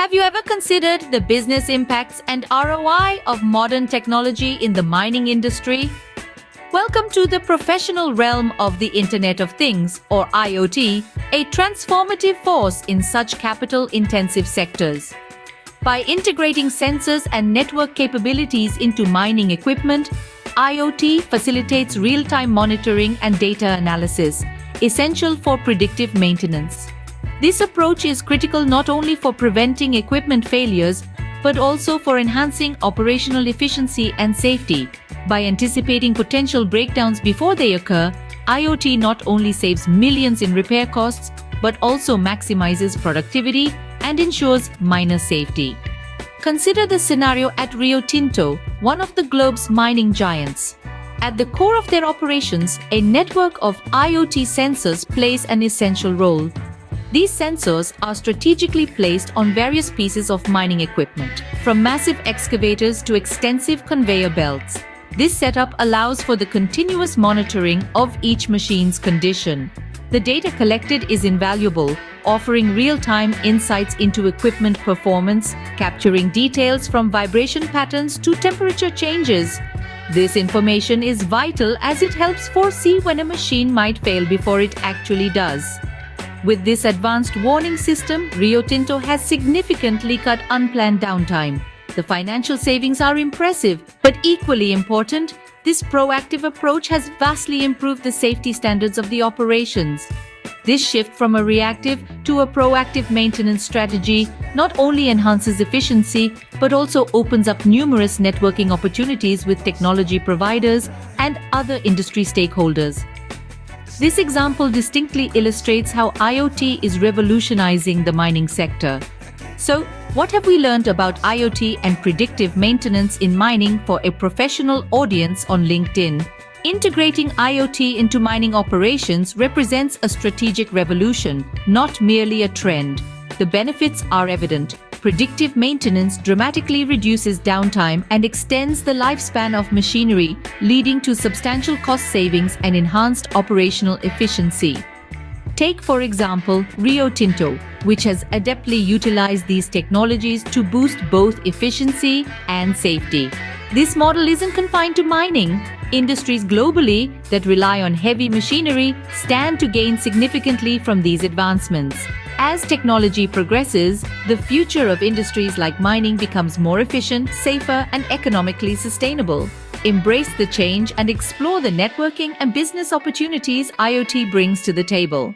Have you ever considered the business impacts and ROI of modern technology in the mining industry? Welcome to the professional realm of the Internet of Things, or IoT, a transformative force in such capital-intensive sectors. By integrating sensors and network capabilities into mining equipment, IoT facilitates real-time monitoring and data analysis, essential for predictive maintenance. This approach is critical not only for preventing equipment failures, but also for enhancing operational efficiency and safety. By anticipating potential breakdowns before they occur, IoT not only saves millions in repair costs, but also maximizes productivity and ensures miner safety. Consider the scenario at Rio Tinto, one of the globe's mining giants. At the core of their operations, a network of IoT sensors plays an essential role. These sensors are strategically placed on various pieces of mining equipment, from massive excavators to extensive conveyor belts. This setup allows for the continuous monitoring of each machine's condition. The data collected is invaluable, offering real-time insights into equipment performance, capturing details from vibration patterns to temperature changes. This information is vital as it helps foresee when a machine might fail before it actually does. With this advanced warning system, Rio Tinto has significantly cut unplanned downtime. The financial savings are impressive, but equally important, this proactive approach has vastly improved the safety standards of the operations. This shift from a reactive to a proactive maintenance strategy not only enhances efficiency, but also opens up numerous networking opportunities with technology providers and other industry stakeholders. This example distinctly illustrates how IoT is revolutionizing the mining sector. So, what have we learned about IoT and predictive maintenance in mining for a professional audience on LinkedIn? Integrating IoT into mining operations represents a strategic revolution, not merely a trend. The benefits are evident. Predictive maintenance dramatically reduces downtime and extends the lifespan of machinery, leading to substantial cost savings and enhanced operational efficiency. Take, for example, Rio Tinto, which has adeptly utilized these technologies to boost both efficiency and safety. This model isn't confined to mining. Industries globally that rely on heavy machinery stand to gain significantly from these advancements. As technology progresses, the future of industries like mining becomes more efficient, safer, and economically sustainable. Embrace the change and explore the networking and business opportunities IoT brings to the table.